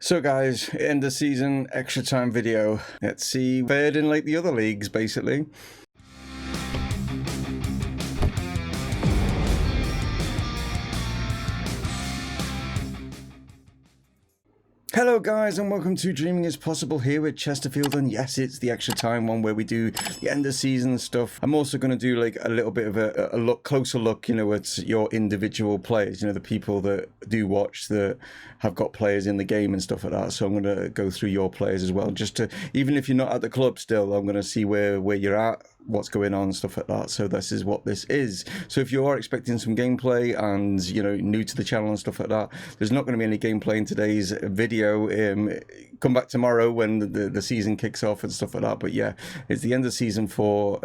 So guys, end of season, extra time video. Let's see, fared in like the other leagues basically. Hello guys and welcome to Dreaming is Possible here with Chesterfield, and yes, it's the extra time one where we do the end of season stuff. I'm also going to do like a little bit of a closer look, you know, at your individual players, you know, the people that do watch that have got players in the game and stuff like that. So I'm going to go through your players as well, just to, even if you're not at the club still, I'm going to see where you're at, what's going on, stuff like that. So this is what this is. So if you are expecting some gameplay and, you know, new to the channel and stuff like that, there's not going to be any gameplay in today's video. Come back tomorrow when the season kicks off and stuff like that. But yeah, it's the end of season 4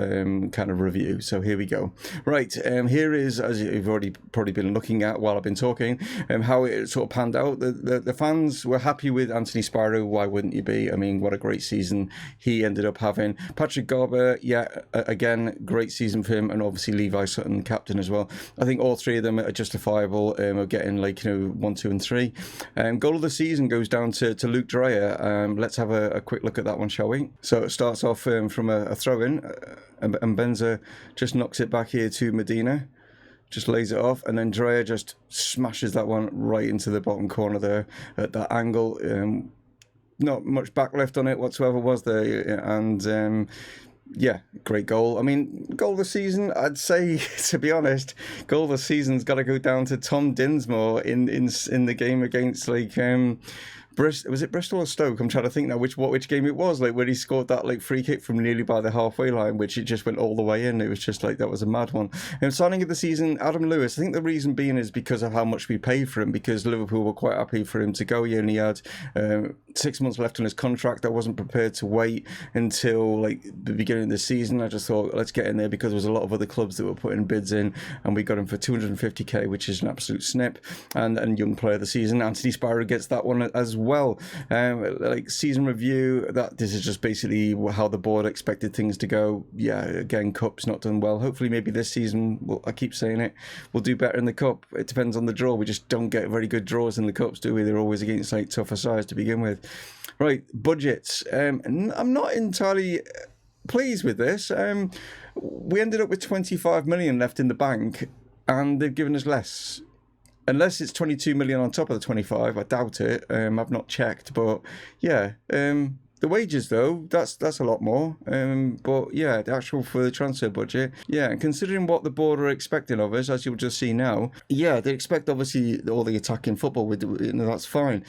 kind of review. So here we go. Right, here is, as you've already probably been looking at while I've been talking, how it sort of panned out. The fans were happy with Anthony Sparrow. Why wouldn't you be? I mean, what a great season he ended up having. Patrick Garber, yeah, again, great season for him, and obviously Levi Sutton, captain as well. I think all three of them are justifiable of getting, like, you know, 1, 2, and 3. Goal of the season goes down to Luke Dreyer. Let's have a quick look at that one, shall we? So it starts off from a throw-in, and Benza just knocks it back here to Medina, just lays it off, and then Dreyer just smashes that one right into the bottom corner there at that angle. Not much back left on it whatsoever, was there? And yeah, great goal. I mean, goal of the season, I'd say, to be honest, goal of the season's got to go down to Tom Dinsmore in the game against, like, was it Bristol or Stoke? I'm trying to think now which game it was, like, where he scored that, like, free kick from nearly by the halfway line, which it just went all the way in. It was just like, that was a mad one. And signing of the season, Adam Lewis. I think the reason being is because of how much we paid for him, because Liverpool were quite happy for him to go. He only had 6 months left on his contract. I wasn't prepared to wait until, like, the beginning of the season. I just thought, let's get in there, because there was a lot of other clubs that were putting bids in, and we got him for 250k, which is an absolute snip. And young player of the season, Anthony Sparrow, gets that one as well. Like, season review, this is just basically how the board expected things to go. Yeah, again, cup's not done well. Hopefully maybe this season, well, I keep saying it, we'll do better in the cup. It depends on the draw. We just don't get very good draws in the cups, do we? They're always against, like, tougher sides to begin with. Right, budgets. I'm not entirely pleased with this. We ended up with 25 million left in the bank, and they've given us less. Unless it's 22 million on top of the 25, I doubt it. I've not checked, but yeah. The wages, though, that's a lot more. But yeah, the actual for the transfer budget, yeah, and considering what the board are expecting of us, as you'll just see now, yeah, they expect obviously all the attacking football. That's fine.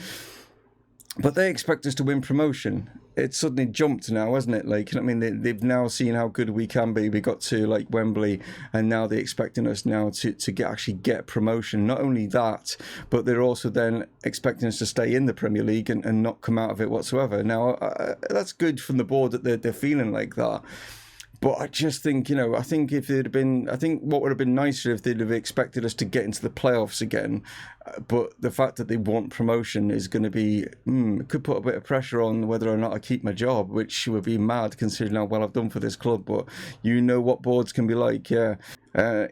But they expect us to win promotion. It's suddenly jumped now, hasn't it? Like, I mean, they've now seen how good we can be. We got to, like, Wembley, and now they're expecting us now to actually get promotion. Not only that, but they're also then expecting us to stay in the Premier League and not come out of it whatsoever. Now, that's good from the board that they're feeling like that. But I just think, you know, I think what would have been nicer if they'd have expected us to get into the playoffs again. But the fact that they want promotion is going to be, could put a bit of pressure on whether or not I keep my job, which would be mad considering how well I've done for this club. But you know what boards can be like, yeah.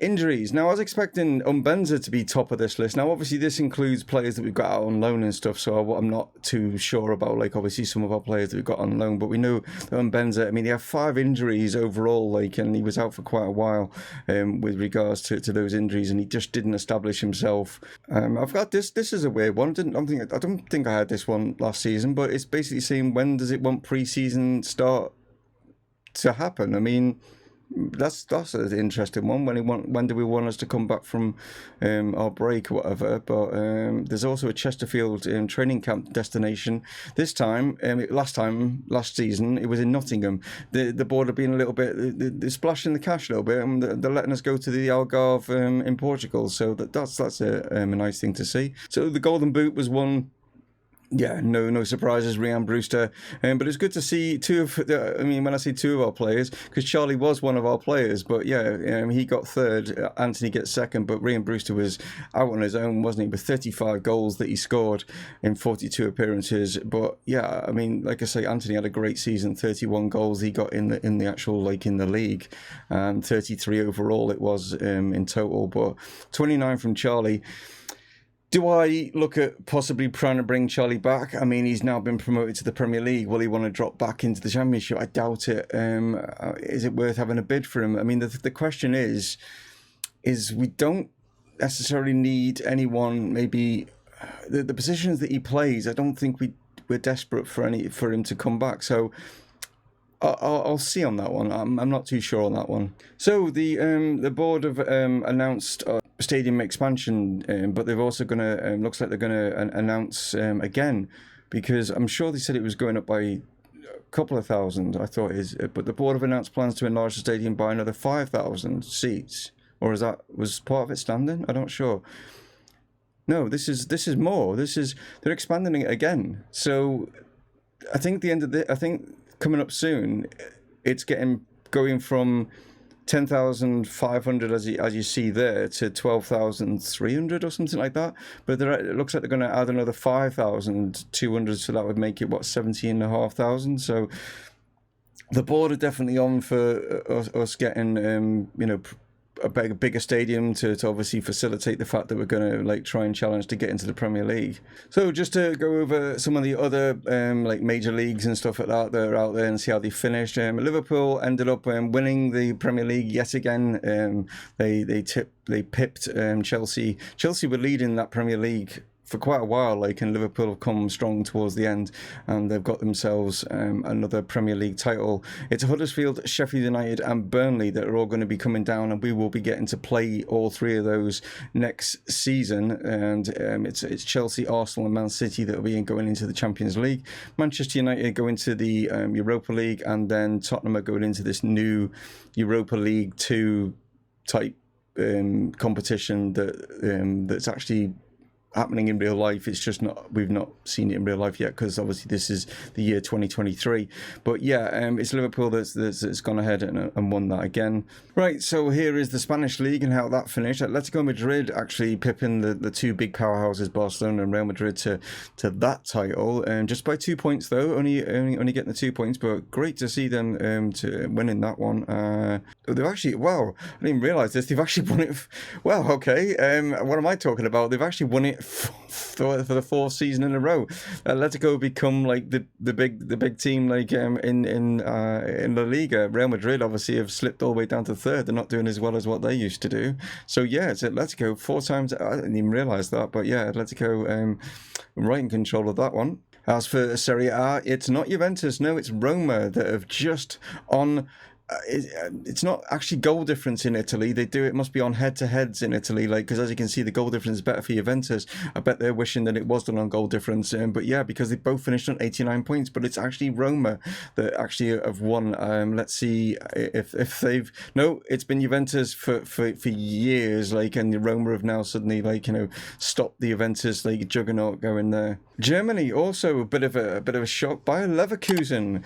Injuries. Now, I was expecting Benza to be top of this list. Now, obviously, this includes players that we've got out on loan and stuff, so I'm not too sure about, like, obviously some of our players that we've got on loan. But we know that Benza, I mean, he had 5 injuries overall, like, and he was out for quite a while with regards to those injuries, and he just didn't establish himself. I've got this. This is a weird one. I don't think I had this one last season, but it's basically saying, when does it want pre-season start to happen? I mean, that's an interesting one. When do we want us to come back from our break or whatever? But there's also a Chesterfield training camp destination. This time, last season, it was in Nottingham. The board have been a little bit, they're splashing the cash a little bit, and they're letting us go to the Algarve in Portugal. So that's a nice thing to see. So the Golden Boot was won. Yeah, no surprises, Rhian Brewster. But it's good to see when I say two of our players, because Charlie was one of our players, but yeah, he got third, Anthony gets second, but Rhian Brewster was out on his own, wasn't he, with 35 goals that he scored in 42 appearances. But yeah, I mean, like I say, Anthony had a great season, 31 goals he got in the actual, like, in the league, and 33 overall it was in total, but 29 from Charlie. Do I look at possibly trying to bring Charlie back? I mean, he's now been promoted to the Premier League. Will he want to drop back into the Championship? I doubt it. Is it worth having a bid for him? I mean, the question is we don't necessarily need anyone. Maybe the positions that he plays, I don't think we're desperate for him to come back. So I'll see on that one. I'm not too sure on that one. So the board have announced stadium expansion, but they've also going to looks like they're going to announce again, because I'm sure they said it was going up by a couple of thousand. I thought it is, but the board have announced plans to enlarge the stadium by another 5,000 seats, or was part of it standing? I'm not sure. No, this is more. They're expanding it again. So I think coming up soon, it's going from 10,500 as you see there to 12,300 or something like that. But it looks like they're going to add another 5,200, so that would make it 17,500. So the board are definitely on for us getting a bigger stadium to obviously facilitate the fact that we're going to try and challenge to get into the Premier League. So just to go over some of the other major leagues and stuff like that are out there and see how they finished. Liverpool ended up winning the Premier League yet again. They pipped Chelsea. Chelsea were leading that Premier League for quite a while, and Liverpool have come strong towards the end, and they've got themselves another Premier League title. It's Huddersfield, Sheffield United and Burnley that are all going to be coming down, and we will be getting to play all three of those next season. And it's Chelsea, Arsenal and Man City that will be going into the Champions League. Manchester United go into the Europa League, and then Tottenham are going into this new Europa League 2 type competition that's actually happening in real life. It's just we've not seen it in real life yet, because obviously this is the year 2023. But yeah, it's Liverpool that's gone ahead and won that again. Right, so here is the Spanish league and how that finished. Atletico Madrid actually pipping the two big powerhouses, Barcelona and Real Madrid, to that title, just by 2 points though, only getting the 2 points, but great to see them to winning that one. They've actually, wow, I didn't realise this, they've actually won it. Well, okay, what am I talking about? They've actually won it for the fourth season in a row. Atletico become the big team in La Liga. Real Madrid obviously have slipped all the way down to third. They're not doing as well as what they used to do. So yeah, it's Atletico 4 times. I didn't even realise that, but yeah, Atletico right in control of that one. As for Serie A, it's not Juventus, no, it's Roma that have just on. It's not actually goal difference in Italy. They do it must be on head-to-heads in Italy, because as you can see, the goal difference is better for Juventus. I bet they're wishing that it was done on goal difference. But yeah, because they both finished on 89 points, but it's actually Roma that actually have won. Let's see if they've. No, it's been Juventus for years. And the Roma have now suddenly stopped the Juventus juggernaut going there. Germany also a bit of a shock. Bayer Leverkusen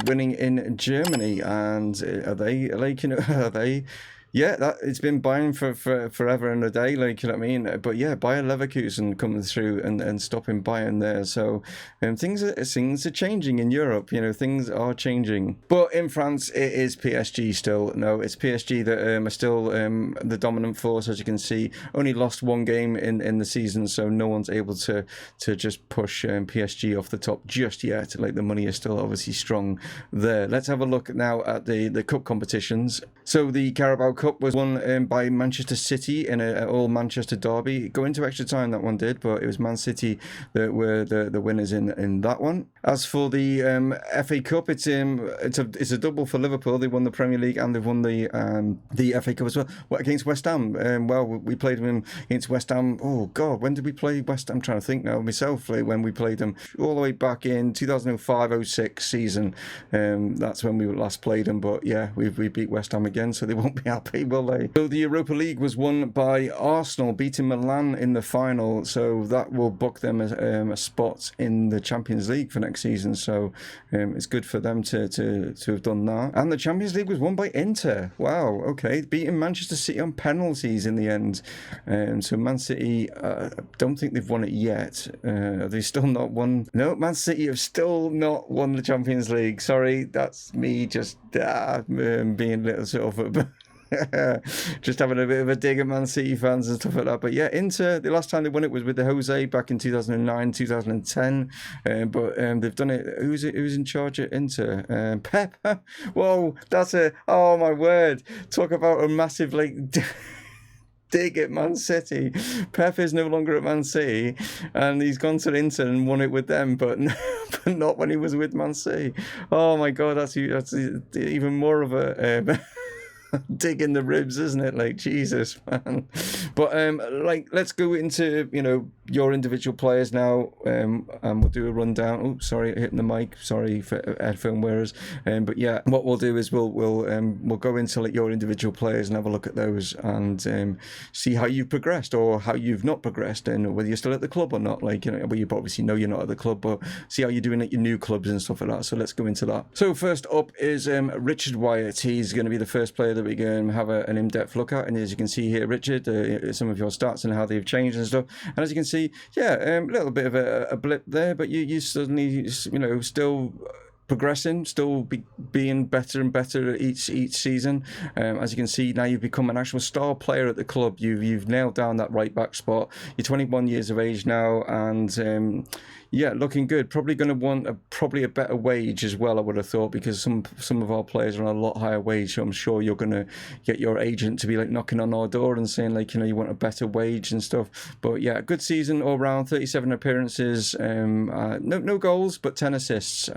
winning in Germany, and are they? Yeah, that it's been Bayern for forever and a day, you know what I mean. But yeah, Bayer Leverkusen coming through and stopping Bayern there. So things are changing in Europe. Things are changing. But in France, it is PSG still. No, it's PSG that are still the dominant force, as you can see. Only lost one game in the season, so no one's able to just push PSG off the top just yet. The money is still obviously strong there. Let's have a look now at the cup competitions. So the Carabao Cup was won by Manchester City in an all-Manchester derby. Going to extra time, that one did, but it was Man City that were the winners in that one. As for the FA Cup, it's a double for Liverpool. They won the Premier League and they've won the FA Cup as well. Against West Ham. We played them against West Ham. Oh God, when did we play West Ham? I'm trying to think now myself. When we played them, all the way back in 2005-06 season. That's when we last played them. But yeah, we beat West Ham again, so they won't be happy, will they? So the Europa League was won by Arsenal, beating Milan in the final. So that will book them a spot in the Champions League for next season. So it's good for them to have done that. And the Champions League was won by Inter. Wow, okay. Beating Manchester City on penalties in the end. So Man City, don't think they've won it yet. Have they still not won? No, Man City have still not won the Champions League. Sorry, that's me just being a little sort of Just having a bit of a dig at Man City fans and stuff like that. But yeah, Inter, the last time they won it was with the Jose back in 2009, 2010. But they've done it. Who's in charge at Inter? Pep. Whoa, that's oh my word. Talk about a massive dig at Man City. Pep is no longer at Man City, and he's gone to Inter and won it with them, but not when he was with Man City. Oh my God, that's even more of a dig in the ribs, isn't it? Like, Jesus, man. But let's go into your individual players now, and we'll do a rundown. Oh, sorry, hitting the mic. Sorry for headphone wearers. But yeah, what we'll do is we'll go into your individual players and have a look at those and see how you've progressed or how you've not progressed, and whether you're still at the club or not. Well, you obviously know you're not at the club, but see how you're doing at your new clubs and stuff like that. So let's go into that. So first up is Richard Wyatt. He's going to be the first player that we can have an in-depth look at, and as you can see here, Richard, some of your stats and how they've changed and stuff, and as you can see, a little bit of a blip there, but you suddenly still progressing, still being better and better each season. As you can see, now you've become an actual star player at the club. You've nailed down that right back spot. You're 21 years of age now, and looking good. Probably going to want a better wage as well, I would have thought, because some of our players are on a lot higher wage. So I'm sure you're going to get your agent to be knocking on our door and saying you want a better wage and stuff. But yeah, good season all round. 37 appearances, no goals, but 10 assists.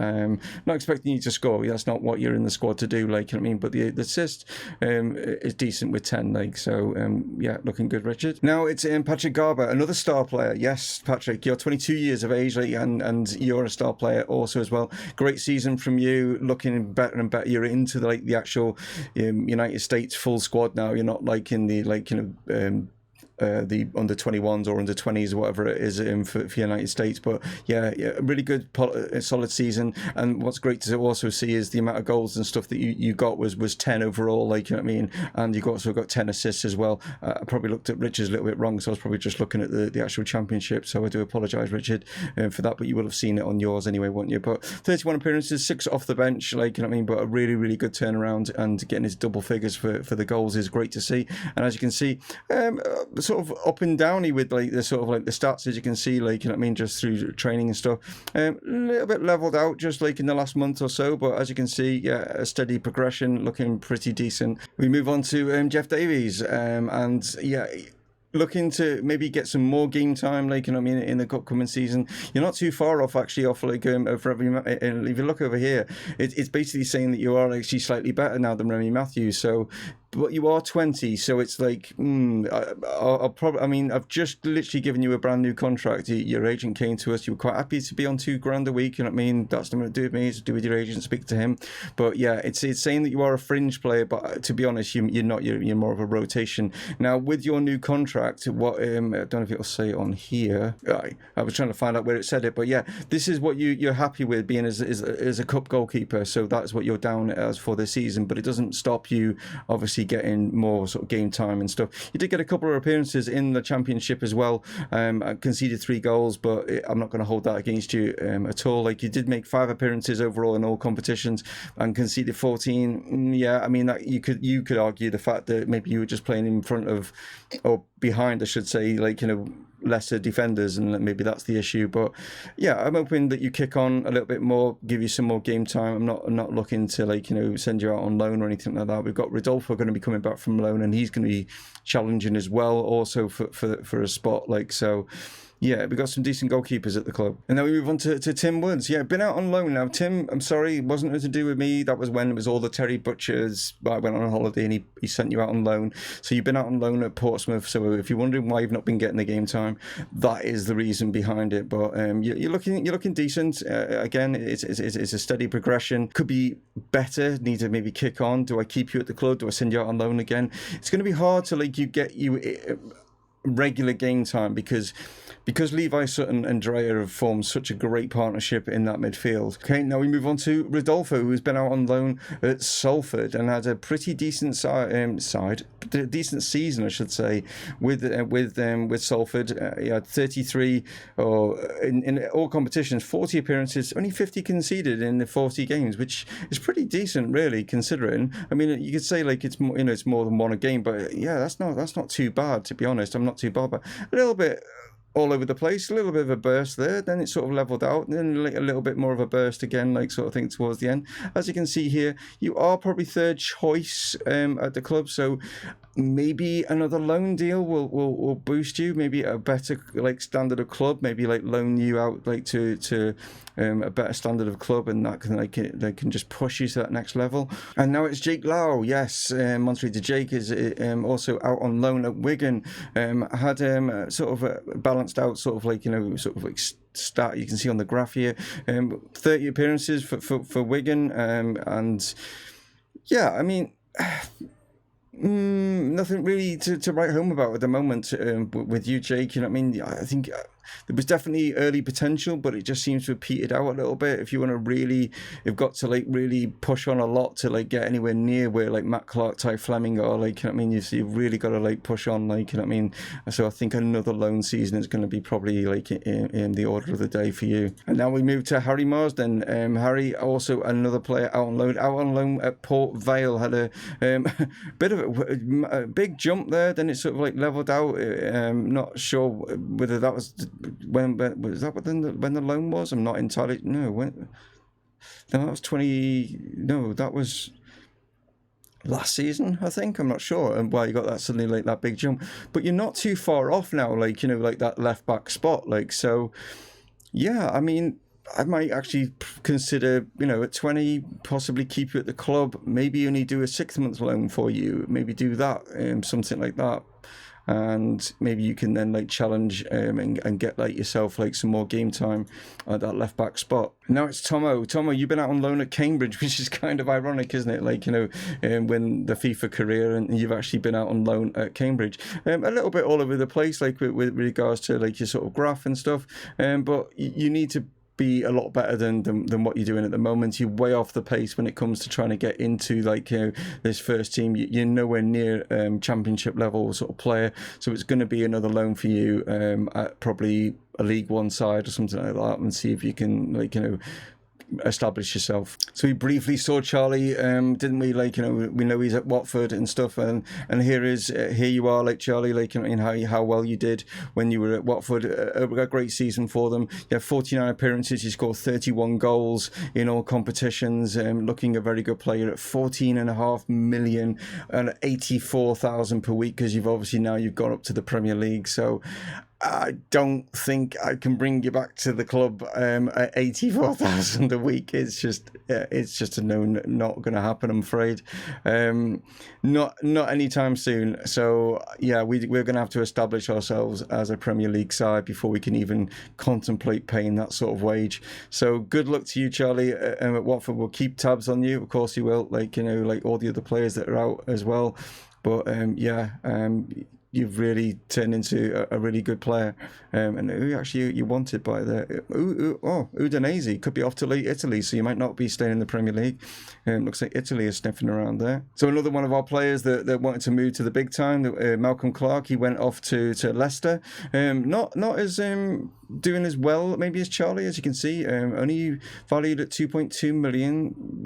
Not expecting you to score. That's not what you're in the squad to do. But the assist is decent with 10. Looking good, Richard. Now it's Patrick Garber, another star player. Yes, Patrick, you're 22 years of age. And you're a star player also as well. Great season from you, looking better and better. You're into the actual United States full squad now. You're not in the under 21s or under 20s or whatever it is for United States. But yeah, really good solid season. And what's great to also see is the amount of goals and stuff that you got was 10 overall, and you also got 10 assists as well. I probably looked at Richard's a little bit wrong, so I was probably just looking at the actual championship, so I do apologise, Richard, for that, but you will have seen it on yours anyway, won't you? But 31 appearances, 6 off the bench, but a really, really good turnaround, and getting his double figures for the goals is great to see. And as you can see, sort of up and downy with the sort of the stats, as you can see, just through training and stuff. A little bit leveled out just in the last month or so, but as you can see, a steady progression, looking pretty decent. We move on to Jeff Davies, looking to maybe get some more game time, in the upcoming season. You're not too far off, actually, if you look over here, it's basically saying that you are actually slightly better now than Remy Matthews. So, but you are 20, so it's I've just literally given you a brand new contract. Your agent came to us. You were quite happy to be on $2,000 a week. That's nothing to do with me. It's to do with your agent. Speak to him. But yeah, it's saying that you are a fringe player, but to be honest, you're not. You're more of a rotation. Now, with your new contract, what I don't know if it'll say it on here. I was trying to find out where it said it, but yeah, this is what you're happy with, being as a cup goalkeeper. So that's what you're down as for this season. But it doesn't stop you, obviously, getting more sort of game time and stuff. You did get a couple of appearances in the championship as well. I conceded 3 goals, but I'm not going to hold that against you at all. You did make 5 appearances overall in all competitions and conceded 14. That you could argue the fact that maybe you were just playing in front of, or behind, I should say, lesser defenders, and maybe that's the issue. But yeah, I'm hoping that you kick on a little bit more, give you some more game time. I'm not looking to send you out on loan or anything like that. We've got Rodolfo going to be coming back from loan, and he's going to be challenging as well, also for a spot. So yeah, we've got some decent goalkeepers at the club. And then we move on to Tim Woods. Yeah, been out on loan now. Tim, I'm sorry, it wasn't to do with me. That was when it was all the Terry Butchers. I went on holiday and he sent you out on loan. So you've been out on loan at Portsmouth. So if you're wondering why you've not been getting the game time, that is the reason behind it. But you're looking decent. Again, it's a steady progression. Could be better. Need to maybe kick on. Do I keep you at the club? Do I send you out on loan again? It's going to be hard to regular game time because Levi Sutton and Dreyer have formed such a great partnership in that midfield. Okay, now we move on to Rodolfo, who's been out on loan at Salford and had a pretty decent decent season, I should say, with Salford. He had 33 in all competitions, 40 appearances, only 50 conceded in the 40 games, which is pretty decent, really, considering. I mean, you could say like it's more, it's more than one a game, but yeah, that's not too bad, to be honest. I'm not too bothered. A little bit all over the place, a little bit of a burst there, then it sort of leveled out, and then a little bit more of a burst again, like sort of thing towards the end. As you can see here, you are probably third choice at the club, so maybe another loan deal will boost you, maybe a better like standard of club, maybe like loan you out like to a better standard of club, and that can they can just push you to that next level. And now it's Jake Lau. Yes, Montreal Jake is also out on loan at Wigan. Had sort of a balanced out sort of like sort of like stat you can see on the graph here. 30 appearances for Wigan, and yeah, I mean. Nothing really to write home about at the moment with you, Jake. You know what I mean? I think there was definitely early potential, but it just seems to have petered out a little bit. If you want to really, you've got to like really push on a lot to like get anywhere near where like Matt Clark, Ty Fleming are. Like, you know what I mean? You've really got to like push on. Like, you know what I mean? So I think another loan season is going to be probably like in the order of the day for you. And now we move to Harry Marsden. Harry, also another player out on loan at Port Vale. Had a bit of a big jump there. Then it sort of like leveled out. Not sure whether that was when the loan was. I'm not entirely that was 20. No, that was last season, I think. I'm not sure, and why you got that suddenly like that big jump. But you're not too far off now, like like that left back spot. Like, so yeah, I mean, I might actually consider, at 20, possibly keep you at the club. Maybe only do a 6-month loan for you. Maybe do that, something like that. And maybe you can then like challenge and get like yourself like some more game time at that left back spot. Now it's Tomo. Tomo, you've been out on loan at Cambridge, which is kind of ironic, isn't it? Like, when the FIFA career, and you've actually been out on loan at Cambridge. A little bit all over the place, like with regards to like your sort of graph and stuff. But you need to be a lot better than what you're doing at the moment. You're way off the pace when it comes to trying to get into like this first team. You're nowhere near championship level sort of player, so it's going to be another loan for you at probably a League One side or something like that, and see if you can like establish yourself. So we briefly saw Charlie, didn't we? Like, we know he's at Watford and stuff, and here you are, like Charlie, like in how well you did when you were at Watford. A great season for them. You have 49 appearances, you scored 31 goals in all competitions, looking a very good player at 14.5 million and 84,000 per week, because you've gone up to the Premier League. So I don't think I can bring you back to the club at 84,000 a week. It's just a no, not going to happen, I'm afraid. Not anytime soon. So yeah, we're going to have to establish ourselves as a Premier League side before we can even contemplate paying that sort of wage. So good luck to you, Charlie. At Watford, we'll keep tabs on you. Of course, you will. Like like all the other players that are out as well. But you've really turned into a really good player, and who actually you wanted by the Udinese could be off to Italy, so you might not be staying in the Premier League. Looks like Italy is sniffing around there. So another one of our players that wanted to move to the big time, Malcolm Clark, he went off to Leicester. Not as doing as well maybe as Charlie, as you can see. Only valued at 2.2 million,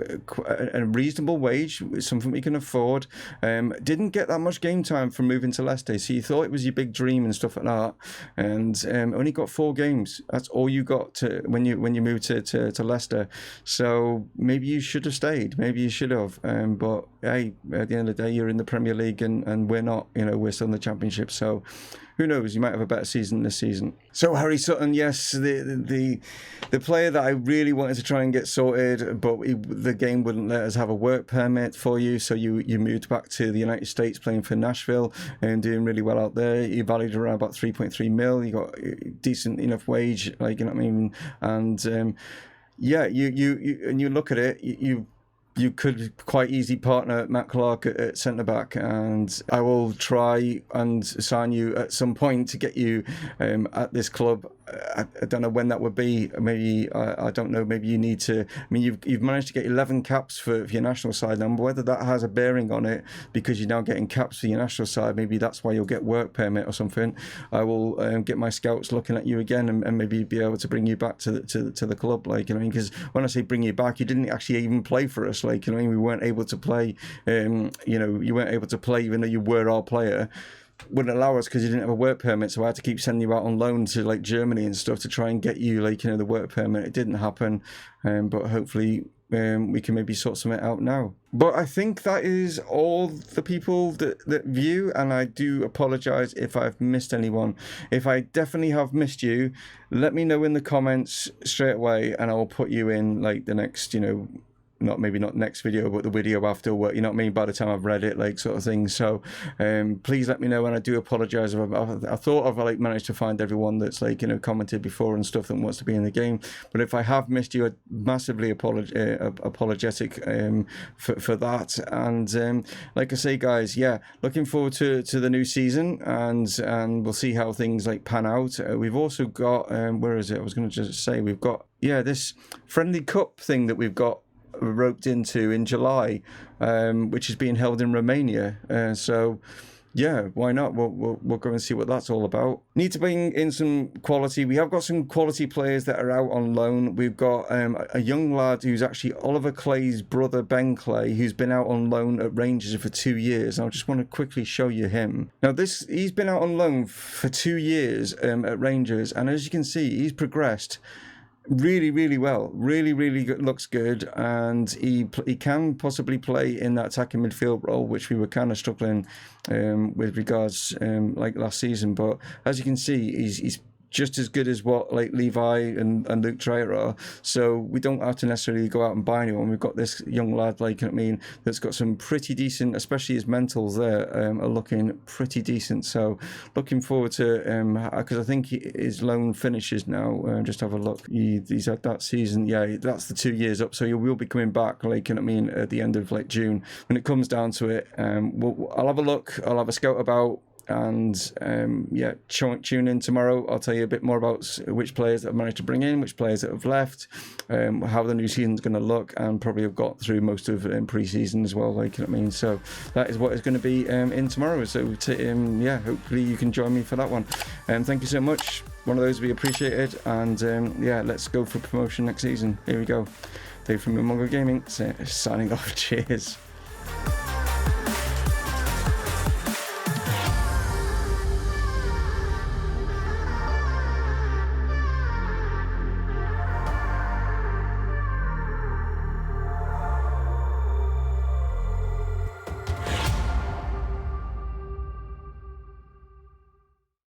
a reasonable wage, something we can afford. Didn't get that much game time from moving to Leicester, so you thought it was your big dream and stuff like that, and only got 4 games. That's all you got when you moved to Leicester. So maybe you should have stayed, maybe you should have, but hey, at the end of the day, you're in the Premier League and we're not. We're still in the Championship, so who knows, you might have a better season this season. So Harry Sutton, yes, the player that I really wanted to try and get sorted, but the game wouldn't let us have a work permit for you, so you moved back to the United States, playing for Nashville and doing really well out there. You valued around about 3.3 mil. You got a decent enough wage, like, you know what I mean? And yeah, you look at it, you you could quite easily partner Matt Clark at centre-back, and I will try and sign you at some point to get you at this club. I don't know when that would be. Maybe, I don't know, maybe you need to... I mean, you've managed to get 11 caps for your national side now. Whether that has a bearing on it, because you're now getting caps for your national side, maybe that's why you'll get work permit or something. I will get my scouts looking at you again, and maybe be able to bring you back to the club. Like, you know, because when I say bring you back, you didn't actually even play for us. Like, you know, we weren't able to play. You know, you weren't able to play even though you were our player. Wouldn't allow us because you didn't have a work permit, so I had to keep sending you out on loan to like Germany and stuff to try and get you, like, you know, the work permit. It didn't happen, but hopefully we can maybe sort something out now. But I think that is all the people that view, and I do apologise if I've missed anyone. If I definitely have missed you, let me know in the comments straight away, and I'll put you in like the next, you know, maybe not next video, but the video after, you know what I mean, by the time I've read it, like, sort of thing. So please let me know, and I do apologize if I thought I've like managed to find everyone that's, like, you know, commented before and stuff that wants to be in the game. But if I have missed you, I'm massively apologetic for that. And like I say, guys, yeah, looking forward to the new season, and we'll see how things like pan out. We've also got where is it? I was going to just say we've got, yeah, this friendly cup thing that we've got roped into in July, which is being held in Romania. So yeah, why not? We'll go and see what that's all about. Need to bring in some quality. We have got some quality players that are out on loan. We've got a young lad who's actually Oliver Clay's brother, Ben Clay, who's been out on loan at Rangers for 2 years. And I just want to quickly show you him. Now, he's been out on loan for 2 years at Rangers, and as you can see, he's progressed really well. Really good, looks good, and he can possibly play in that attacking midfield role, which we were kind of struggling with regards like last season. But as you can see, he's just as good as what like Levi and Luke Trayer are. So we don't have to necessarily go out and buy anyone. We've got this young lad, like, you know what I mean, that's got some pretty decent, especially his mentals there are looking pretty decent. So looking forward to because I think his loan finishes now. Just have a look. He's had that season. Yeah, that's the 2 years up. So he will be coming back, like, you know what I mean, at the end of like June. When it comes down to it, I'll have a look. I'll have a scout about. And yeah, tune in tomorrow. I'll tell you a bit more about which players that I've managed to bring in, which players that have left, how the new season's going to look, and probably have got through most of pre-season as well, like, you know what I mean. So that is what is going to be in tomorrow. So yeah, hopefully you can join me for that one. Thank you so much. One of those would be appreciated. And yeah, let's go for promotion next season. Here we go. Dave from Mumongu Gaming signing off. Cheers.